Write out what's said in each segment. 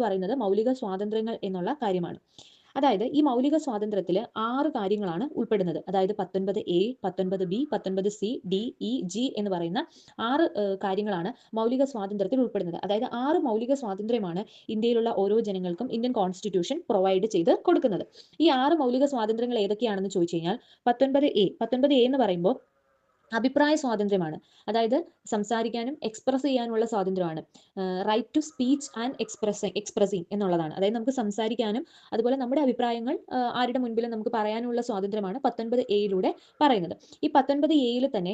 പറയുന്നത് മൗലിക സ്വാതന്ത്ര്യങ്ങൾ എന്നുള്ള കാര്യമാണ്. അതായത് ഈ മൗലിക സ്വാതന്ത്ര്യത്തിൽ 6 കാര്യങ്ങളാണ് ഉൾപ്പെടുന്നത്. അതായത് 19A, 19B, 19C, D, E, G എന്ന് പറയുന്ന 6 കാര്യങ്ങളാണ് മൗലിക സ്വാതന്ത്ര്യത്തിൽ ഉൾപ്പെടുന്നത്. അതായത് 6 മൗലിക സ്വാതന്ത്ര്യമാണ് ഇന്ത്യയിലുള്ള ഓരോ ജനങ്ങൾക്കും ഇന്ത്യൻ കോൺസ്റ്റിറ്റ്യൂഷൻ പ്രൊവൈഡ് ചെയ്ത് കൊടുക്കുന്നത്. ഈ 6 മൗലിക സ്വാതന്ത്ര്യങ്ങൾ ഏതൊക്കെയാണെന്ന് ചോദിച്ചു കഴിഞ്ഞാൽ 19A എന്ന് പറയുമ്പോൾ അഭിപ്രായ സ്വാതന്ത്ര്യമാണ്. അതായത് സംസാരിക്കാനും എക്സ്പ്രസ് ചെയ്യാനുള്ള സ്വാതന്ത്ര്യമാണ്. Right to speech and expressing എന്നുള്ളതാണ്. അതായത് നമുക്ക് സംസാരിക്കാനും അതുപോലെ നമ്മുടെ അഭിപ്രായങ്ങൾ ആരുടെ മുൻപിലും നമുക്ക് പറയാനുള്ള സ്വാതന്ത്ര്യമാണ് 19A പറയുന്നത്. ഈ 19A തന്നെ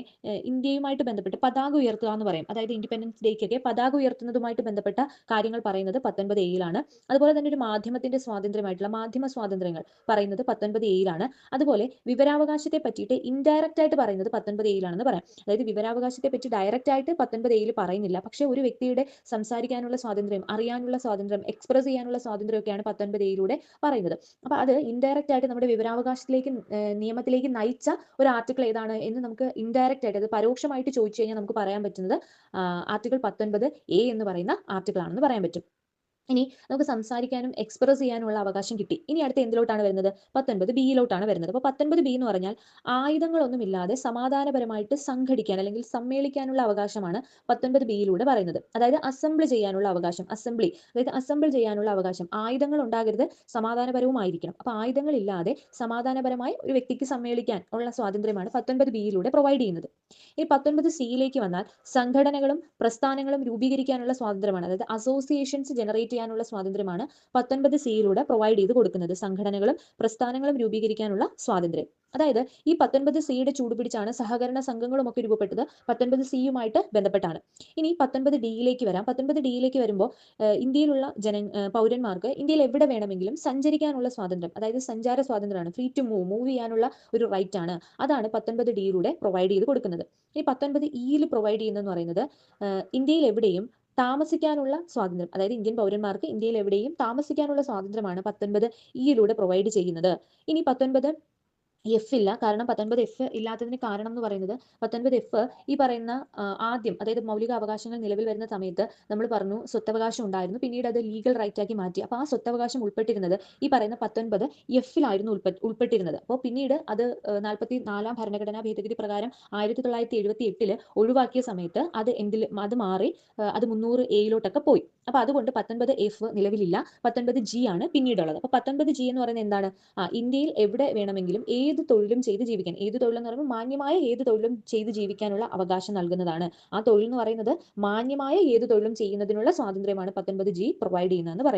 ഇന്ത്യയുമായിട്ട് ബന്ധപ്പെട്ട് പതാക ഉയർത്തുക എന്ന് പറയും. അതായത് ഇൻഡിപെൻഡൻസ് ഡേക്കൊക്കെ പതാക ഉയർത്തുന്നതുമായിട്ട് ബന്ധപ്പെട്ട കാര്യങ്ങൾ പറയുന്നത് 19A. അതുപോലെ തന്നെ ഒരു മാധ്യമത്തിന്റെ സ്വാതന്ത്ര്യമായിട്ടുള്ള മാധ്യമ സ്വാതന്ത്ര്യങ്ങൾ പറയുന്നത് 19A. അതുപോലെ വിവരാവകാശത്തെ പറ്റിയിട്ട് ഇൻഡയറക്റ്റ് ആയിട്ട് പറയുന്നത് 19A ണെന്ന് പറയാം. അതായത് വിവരാവകാശത്തെ പറ്റി ഡയറക്റ്റ് ആയിട്ട് 19A പറയുന്നില്ല. പക്ഷേ ഒരു വ്യക്തിയുടെ സംസാരിക്കാനുള്ള സ്വാതന്ത്ര്യം, അറിയാനുള്ള സ്വാതന്ത്ര്യം, എക്സ്പ്രസ് ചെയ്യാനുള്ള സ്വാതന്ത്ര്യമൊക്കെയാണ് 19A പറയുന്നത്. അപ്പോൾ അത് ഇൻഡയറക്റ്റ് ആയിട്ട് നമ്മുടെ വിവരാവകാശത്തിലേക്ക് നിയമത്തിലേക്ക് നയിച്ച ഒരു ആർട്ടിക്കിൾ ഏതാണ് എന്ന് നമുക്ക് ഇൻഡയറക്റ്റ് ആയിട്ട്, അത് പരോക്ഷമായിട്ട് ചോദിച്ചു കഴിഞ്ഞാൽ നമുക്ക് പറയാൻ പറ്റുന്നത് ആർട്ടിക്കിൾ 19A എന്ന് പറയുന്ന ആർട്ടിക്കിൾ ആണെന്ന് പറയാൻ പറ്റും. ഇനി നമുക്ക് സംസാരിക്കാനും എക്സ്പ്രസ് ചെയ്യാനുള്ള അവകാശം കിട്ടി. ഇനി അടുത്ത എന്തിലോട്ടാണ് വരുന്നത്? 19B വരുന്നത്. അപ്പോൾ 19B എന്ന് പറഞ്ഞാൽ ആയുധങ്ങളൊന്നുമില്ലാതെ സമാധാനപരമായിട്ട് സംഘടിക്കാൻ അല്ലെങ്കിൽ സമ്മേളിക്കാനുള്ള അവകാശമാണ് 19B പറയുന്നത്. അതായത് അസംബിൾ ചെയ്യാനുള്ള അവകാശം, അതായത് അസംബിൾ ചെയ്യാനുള്ള അവകാശം. ആയുധങ്ങൾ ഉണ്ടാകരുത്, സമാധാനപരവുമായിരിക്കണം. അപ്പോൾ ആയുധങ്ങളില്ലാതെ സമാധാനപരമായി ഒരു വ്യക്തിക്ക് സമ്മേളിക്കാൻ ഉള്ള സ്വാതന്ത്ര്യമാണ് 19B പ്രൊവൈഡ് ചെയ്യുന്നത്. ഈ 19C വന്നാൽ സംഘടനകളും പ്രസ്ഥാനങ്ങളും രൂപീകരിക്കാനുള്ള സ്വാതന്ത്ര്യമാണ്. അതായത് അസോസിയേഷൻസ് ജനറേറ്റ് ചെയ്യാനുള്ള സ്വാതന്ത്ര്യമാണ് 19C പ്രൊവൈഡ് ചെയ്ത് കൊടുക്കുന്നത്. സംഘടനകളും പ്രസ്ഥാനങ്ങളും രൂപീകരിക്കാനുള്ള സ്വാതന്ത്ര്യം. അതായത് ഈ 19C ചൂട് പിടിച്ചാണ് സഹകരണ സംഘങ്ങളും ഒക്കെ രൂപപ്പെട്ടത് 19C ബന്ധപ്പെട്ടാണ്. ഇനി 19D വരാം. 19D വരുമ്പോൾ ഇന്ത്യയിലുള്ള പൗരന്മാർക്ക് ഇന്ത്യയിൽ എവിടെ വേണമെങ്കിലും സഞ്ചരിക്കാനുള്ള സ്വാതന്ത്ര്യം, അതായത് സഞ്ചാര സ്വാതന്ത്ര്യമാണ്. ഫ്രീ ടു മൂവ് ചെയ്യാനുള്ള ഒരു റൈറ്റ് ആണ്. അതാണ് 19D പ്രൊവൈഡ് ചെയ്ത് കൊടുക്കുന്നത്. ഈ 19E പ്രൊവൈഡ് ചെയ്യുന്നതെന്ന് പറയുന്നത് ഇന്ത്യയിൽ എവിടെയും താമസിക്കാനുള്ള സ്വാതന്ത്ര്യം, അതായത് ഇന്ത്യൻ പൗരന്മാർക്ക് ഇന്ത്യയിൽ എവിടെയും താമസിക്കാനുള്ള സ്വാതന്ത്ര്യമാണ് 19E പ്രൊവൈഡ് ചെയ്യുന്നത്. ഇനി 19F ഇല്ല. കാരണം 19F ഇല്ലാത്തതിന് കാരണം എന്ന് പറയുന്നത് 19F ഈ പറയുന്ന ആദ്യം, അതായത് മൗലിക അവകാശങ്ങൾ നിലവിൽ വരുന്ന സമയത്ത് നമ്മൾ പറഞ്ഞു സ്വത്തവകാശം ഉണ്ടായിരുന്നു. പിന്നീട് അത് ലീഗൽ റൈറ്റ് ആക്കി മാറ്റി. അപ്പോൾ ആ സ്വത്തവകാശം ഉൾപ്പെട്ടിരുന്നത് ഈ പറയുന്ന 19F ഉൾപ്പെട്ടിരുന്നത്. അപ്പോൾ പിന്നീട് അത് 44ാം ഭരണഘടനാ ഭേദഗതി പ്രകാരം 1978 ഒഴിവാക്കിയ സമയത്ത് അത് മാറി അത് 300A പോയി. അപ്പോൾ അതുകൊണ്ട് 19F നിലവിലില്ല. 19G ആണ് പിന്നീടുള്ളത്. അപ്പോൾ 19G എന്ന് പറയുന്നത് എന്താണ്? ഇന്ത്യയിൽ എവിടെ വേണമെങ്കിലും ഏത് തൊഴിലും ചെയ്ത് ജീവിക്കാൻ, ഏത് തൊഴിലെന്ന് പറയുമ്പോൾ മാന്യമായ ഏത് തൊഴിലും ചെയ്ത് ജീവിക്കാനുള്ള അവകാശം നൽകുന്നതാണ്. ആ തൊഴിൽ എന്ന് പറയുന്നത് മാന്യമായ ഏത് തൊഴിലും ചെയ്യുന്നതിനുള്ള സ്വാതന്ത്ര്യമാണ് 19G പ്രൊവൈഡ് ചെയ്യുന്നതെന്ന് പറയുന്നത്.